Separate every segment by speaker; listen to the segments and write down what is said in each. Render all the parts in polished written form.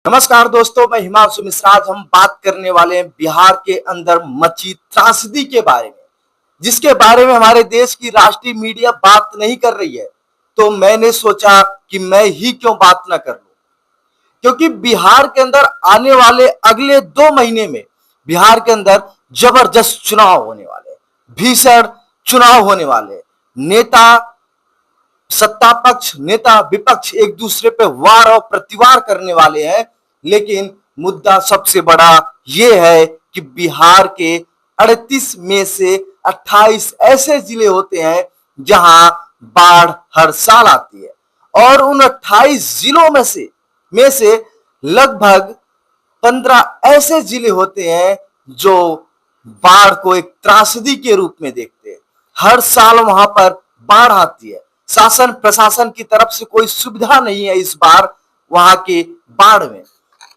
Speaker 1: नमस्कार दोस्तों, मैं हिमांशु मिश्रा। आज हम बात करने वाले हैं बिहार के अंदर मची त्रासदी के बारे में, जिसके बारे में हमारे देश की राष्ट्रीय मीडिया बात नहीं कर रही है। तो मैंने सोचा कि मैं ही क्यों बात ना कर लूं, क्योंकि बिहार के अंदर आने वाले अगले 2 महीने में बिहार के अंदर जबरदस्त चुनाव होने वाले, भीषण चुनाव होने वाले। नेता सत्ता पक्ष, नेता विपक्ष एक दूसरे पे वार और प्रतिवार करने वाले हैं। लेकिन मुद्दा सबसे बड़ा यह है कि बिहार के 38 में से 28 ऐसे जिले होते हैं जहां बाढ़ हर साल आती है, और उन 28 जिलों में से लगभग 15 ऐसे जिले होते हैं जो बाढ़ को एक त्रासदी के रूप में देखते हैं। हर साल वहां पर बाढ़ आती है, शासन प्रशासन की तरफ से कोई सुविधा नहीं है इस बार वहां के बाढ़ में।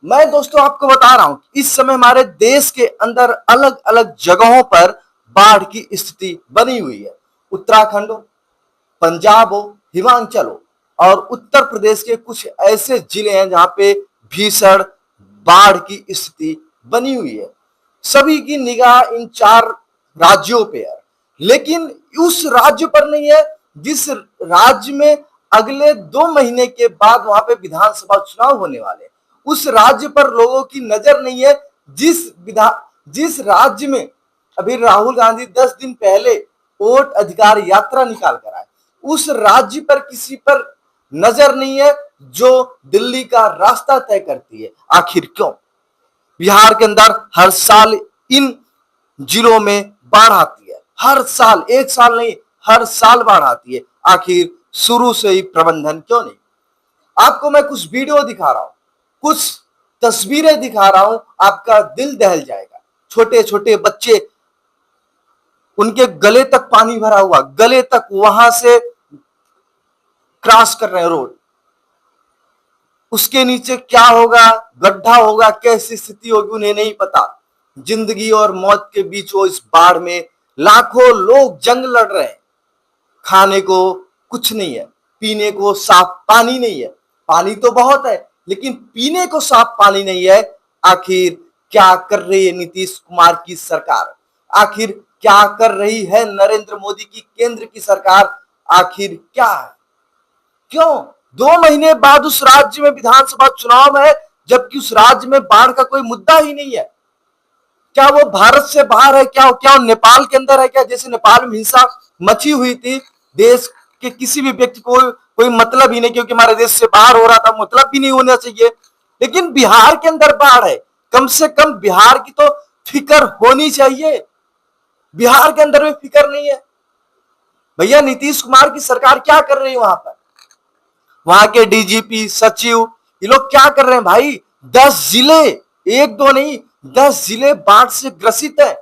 Speaker 1: मैं दोस्तों आपको बता रहा हूं कि इस समय हमारे देश के अंदर अलग अलग जगहों पर बाढ़ की स्थिति बनी हुई है। उत्तराखंड हो, पंजाब हो, हिमाचल हो और उत्तर प्रदेश के कुछ ऐसे जिले हैं जहां पे भीषण बाढ़ की स्थिति बनी हुई है। सभी की निगाह इन 4 राज्यों पे है, लेकिन उस राज्य पर नहीं है जिस राज्य में अगले 2 महीने के बाद वहां पे विधानसभा चुनाव होने वाले। उस राज्य पर लोगों की नजर नहीं है जिस राज्य में अभी राहुल गांधी 10 दिन पहले वोट अधिकार यात्रा निकाल कर आए। उस राज्य पर किसी पर नजर नहीं है जो दिल्ली का रास्ता तय करती है। आखिर क्यों? बिहार के अंदर हर साल इन जिलों में बाढ़ आती है, हर साल, एक साल नहीं, हर साल बाढ़ आती है। आखिर शुरू से ही प्रबंधन क्यों नहीं? आपको मैं कुछ वीडियो दिखा रहा हूं, कुछ तस्वीरें दिखा रहा हूं, आपका दिल दहल जाएगा। छोटे छोटे बच्चे, उनके गले तक पानी भरा हुआ, गले तक, वहां से क्रॉस कर रहे हैं रोड। उसके नीचे क्या होगा, गड्ढा होगा, कैसी स्थिति होगी उन्हें नहीं पता। जिंदगी और मौत के बीच वो इस बाढ़ में लाखों लोग जंग लड़ रहे हैं। खाने को कुछ नहीं है, पीने को साफ पानी नहीं है। पानी तो बहुत है लेकिन पीने को साफ पानी नहीं है। आखिर क्या कर रही है नीतीश कुमार की सरकार? आखिर क्या कर रही है नरेंद्र मोदी की केंद्र की सरकार? आखिर क्या है? क्यों 2 महीने बाद उस राज्य में विधानसभा चुनाव है, जबकि उस राज्य में बाढ़ का कोई मुद्दा ही नहीं है? क्या वो भारत से बाहर है? क्या वो नेपाल के अंदर है क्या? जैसे नेपाल में हिंसा मची हुई थी, देश के किसी भी व्यक्ति को कोई मतलब ही नहीं, क्योंकि हमारे देश से बाहर हो रहा था, मतलब भी नहीं होना चाहिए। लेकिन बिहार के अंदर बाढ़ है, कम से कम बिहार की तो फिक्र होनी चाहिए। बिहार के अंदर भी फिक्र नहीं है। भैया नीतीश कुमार की सरकार क्या कर रही है वहां पर? वहां के डीजीपी, सचिव, ये लोग क्या कर रहे हैं भाई? 10 जिले, एक दो नहीं, 10 जिले बाढ़ से ग्रसित है।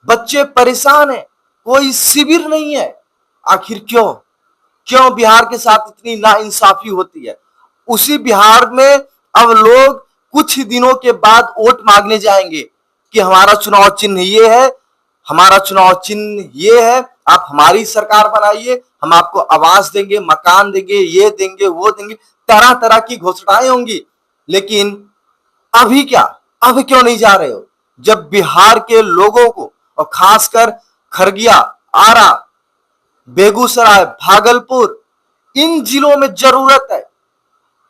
Speaker 1: बच्चे परेशान हैं, कोई शिविर नहीं है। आखिर क्यों? क्यों बिहार के साथ इतनी नाइंसाफी होती है? उसी बिहार में अब लोग कुछ ही दिनों के बाद वोट मांगने जाएंगे कि हमारा चुनाव चिन्ह ये है, हमारा चुनाव चिन्ह ये है, आप हमारी सरकार बनाइए, हम आपको आवास देंगे, मकान देंगे, ये देंगे, वो देंगे, तरह तरह की घोषणाएं होंगी। लेकिन अभी क्या? अब क्यों नहीं जा रहे हो? जब बिहार के लोगों को, और खासकर खगड़िया, आरा, बेगूसराय, भागलपुर, इन जिलों में जरूरत है,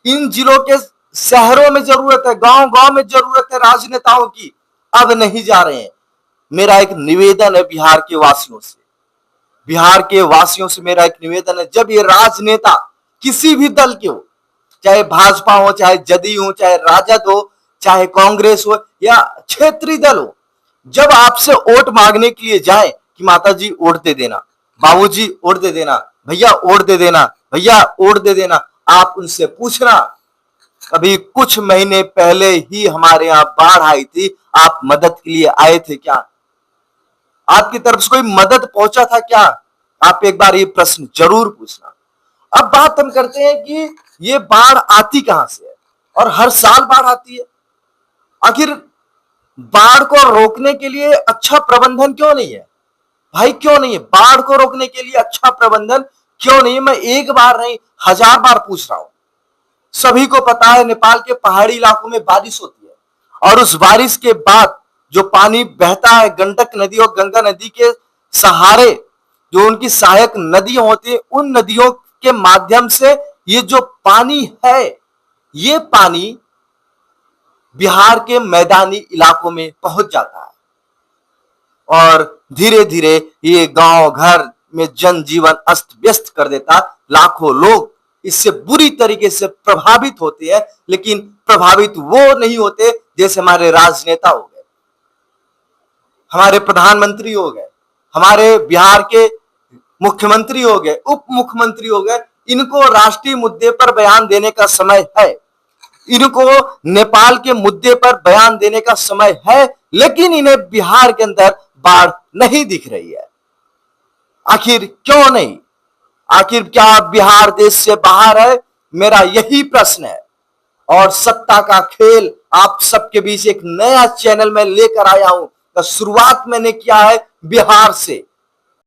Speaker 1: इन जिलों के शहरों में जरूरत है, गांव गांव में जरूरत है राजनेताओं की। अब नहीं जा रहे हैं। मेरा एक निवेदन है बिहार के वासियों से, बिहार के वासियों से मेरा एक निवेदन है, जब ये राजनेता किसी भी दल के हो, चाहे भाजपा हो, चाहे जदयू हो, चाहे राजद हो, चाहे कांग्रेस हो या क्षेत्रीय दल हो, जब आपसे वोट मांगने के लिए जाए कि माता जी वोट दे देना, बाबूजी वोट दे देना, भैया वोट दे देना, भैया वोट दे देना, आप उनसे पूछना, अभी कुछ महीने पहले ही हमारे यहां बाढ़ आई थी, आप मदद के लिए आए थे क्या? आपकी तरफ से कोई मदद पहुंचा था क्या? आप एक बार ये प्रश्न जरूर पूछना। अब बात हम करते हैं कि ये बाढ़ आती कहां से है, और हर साल बाढ़ आती है। आखिर बाढ़ को रोकने के लिए अच्छा प्रबंधन क्यों नहीं है भाई? क्यों नहीं है? बाढ़ को रोकने के लिए अच्छा प्रबंधन क्यों नहीं है? मैं एक बार नहीं, 1000 बार पूछ रहा हूं। सभी को पता है नेपाल के पहाड़ी इलाकों में बारिश होती है और उस बारिश के बाद जो पानी बहता है गंडक नदी और गंगा नदी के सहारे, जो उनकी सहायक नदियां होती है, उन नदियों के माध्यम से ये जो पानी है, ये पानी बिहार के मैदानी इलाकों में पहुंच जाता है और धीरे धीरे ये गांव घर में जनजीवन अस्त व्यस्त कर देता। लाखों लोग इससे बुरी तरीके से प्रभावित होते हैं, लेकिन प्रभावित वो नहीं होते जैसे हमारे राजनेता हो गए, हमारे प्रधानमंत्री हो गए, हमारे बिहार के मुख्यमंत्री हो गए, उप मुख्यमंत्री हो गए। इनको राष्ट्रीय मुद्दे पर बयान देने का समय है, इनको नेपाल के मुद्दे पर बयान देने का समय है, लेकिन इन्हें बिहार के अंदर बाढ़ नहीं दिख रही है। आखिर क्यों नहीं? आखिर क्या बिहार देश से बाहर है? मेरा यही प्रश्न है। और सत्ता का खेल आप सबके बीच एक नया चैनल में लेकर आया हूं। तो शुरुआत मैंने किया है बिहार से,